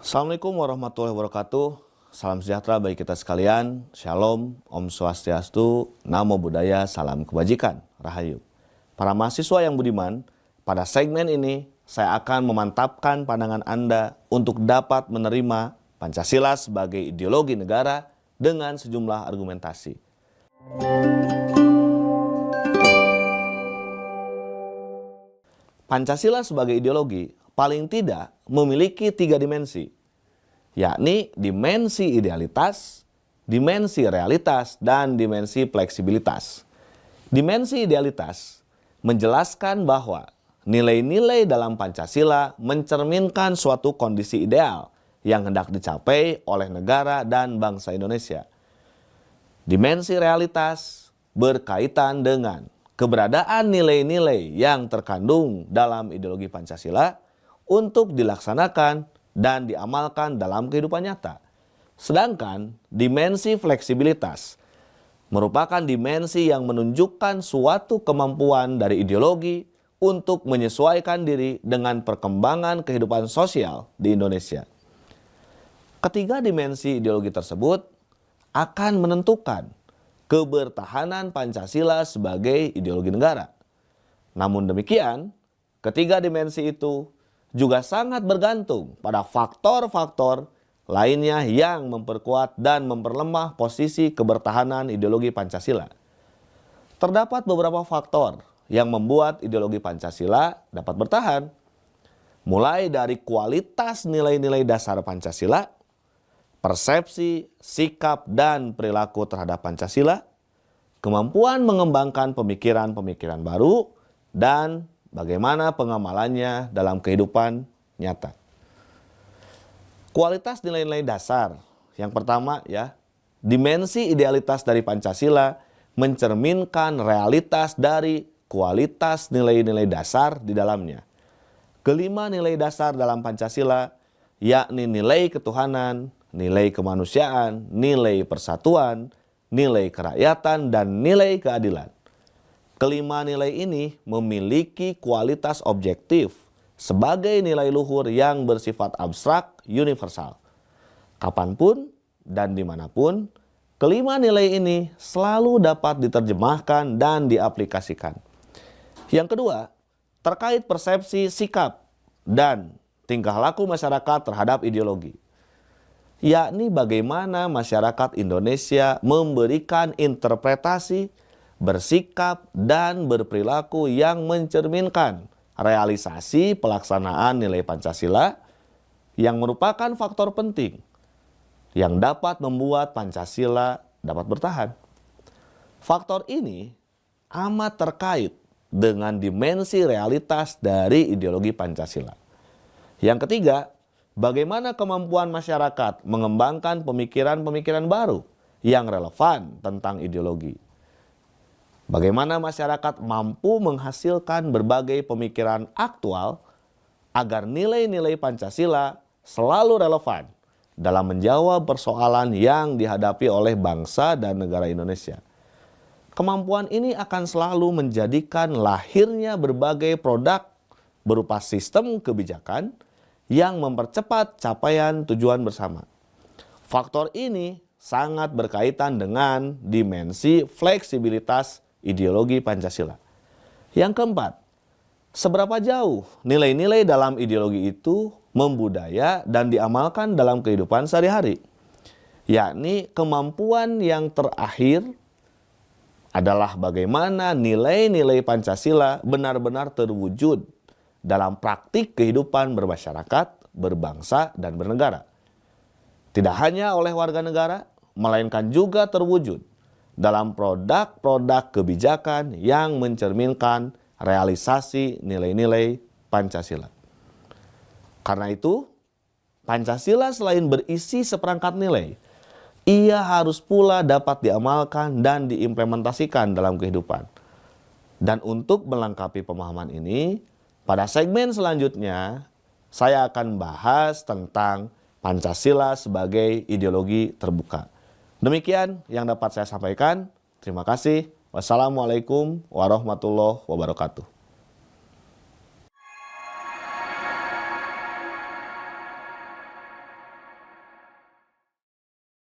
Assalamualaikum warahmatullahi wabarakatuh. Salam sejahtera bagi kita sekalian. Shalom, Om Swastiastu, Namo Buddhaya, salam kebajikan, Rahayu. Para mahasiswa yang budiman, pada segmen ini saya akan memantapkan pandangan Anda untuk dapat menerima Pancasila sebagai ideologi negara dengan sejumlah argumentasi. Pancasila sebagai ideologi paling tidak memiliki 3 dimensi, yakni dimensi idealitas, dimensi realitas, dan dimensi fleksibilitas. Dimensi idealitas menjelaskan bahwa nilai-nilai dalam Pancasila mencerminkan suatu kondisi ideal yang hendak dicapai oleh negara dan bangsa Indonesia. Dimensi realitas berkaitan dengan keberadaan nilai-nilai yang terkandung dalam ideologi Pancasila untuk dilaksanakan dan diamalkan dalam kehidupan nyata. Sedangkan dimensi fleksibilitas merupakan dimensi yang menunjukkan suatu kemampuan dari ideologi untuk menyesuaikan diri dengan perkembangan kehidupan sosial di Indonesia. Ketiga dimensi ideologi tersebut akan menentukan kebertahanan Pancasila sebagai ideologi negara. Namun demikian, ketiga dimensi itu juga sangat bergantung pada faktor-faktor lainnya yang memperkuat dan memperlemah posisi kebertahanan ideologi Pancasila. Terdapat beberapa faktor yang membuat ideologi Pancasila dapat bertahan, mulai dari kualitas nilai-nilai dasar Pancasila, persepsi, sikap, dan perilaku terhadap Pancasila, kemampuan mengembangkan pemikiran-pemikiran baru, dan bagaimana pengamalannya dalam kehidupan nyata. Kualitas nilai-nilai dasar. Yang pertama dimensi idealitas dari Pancasila mencerminkan realitas dari kualitas nilai-nilai dasar di dalamnya. Kelima nilai dasar dalam Pancasila yakni nilai ketuhanan, nilai kemanusiaan, nilai persatuan, nilai kerakyatan, dan nilai keadilan. Kelima nilai ini memiliki kualitas objektif sebagai nilai luhur yang bersifat abstrak universal. Kapanpun dan dimanapun, kelima nilai ini selalu dapat diterjemahkan dan diaplikasikan. Yang kedua, terkait persepsi, sikap, dan tingkah laku masyarakat terhadap ideologi, yakni bagaimana masyarakat Indonesia memberikan interpretasi, bersikap, dan berperilaku yang mencerminkan realisasi pelaksanaan nilai Pancasila yang merupakan faktor penting yang dapat membuat Pancasila dapat bertahan. Faktor ini amat terkait dengan dimensi realitas dari ideologi Pancasila. Yang ketiga, bagaimana kemampuan masyarakat mengembangkan pemikiran-pemikiran baru yang relevan tentang ideologi. Bagaimana masyarakat mampu menghasilkan berbagai pemikiran aktual agar nilai-nilai Pancasila selalu relevan dalam menjawab persoalan yang dihadapi oleh bangsa dan negara Indonesia. Kemampuan ini akan selalu menjadikan lahirnya berbagai produk berupa sistem kebijakan yang mempercepat capaian tujuan bersama. Faktor ini sangat berkaitan dengan dimensi fleksibilitas ideologi Pancasila. Yang keempat, seberapa jauh nilai-nilai dalam ideologi itu membudaya dan diamalkan dalam kehidupan sehari-hari. Yakni kemampuan yang terakhir adalah bagaimana nilai-nilai Pancasila benar-benar terwujud dalam praktik kehidupan bermasyarakat, berbangsa, dan bernegara. Tidak hanya oleh warga negara, melainkan juga terwujud dalam produk-produk kebijakan yang mencerminkan realisasi nilai-nilai Pancasila. Karena itu, Pancasila selain berisi seperangkat nilai, ia harus pula dapat diamalkan dan diimplementasikan dalam kehidupan. Dan untuk melengkapi pemahaman ini, pada segmen selanjutnya, saya akan bahas tentang Pancasila sebagai ideologi terbuka. Demikian yang dapat saya sampaikan. Terima kasih. Wassalamualaikum warahmatullahi wabarakatuh.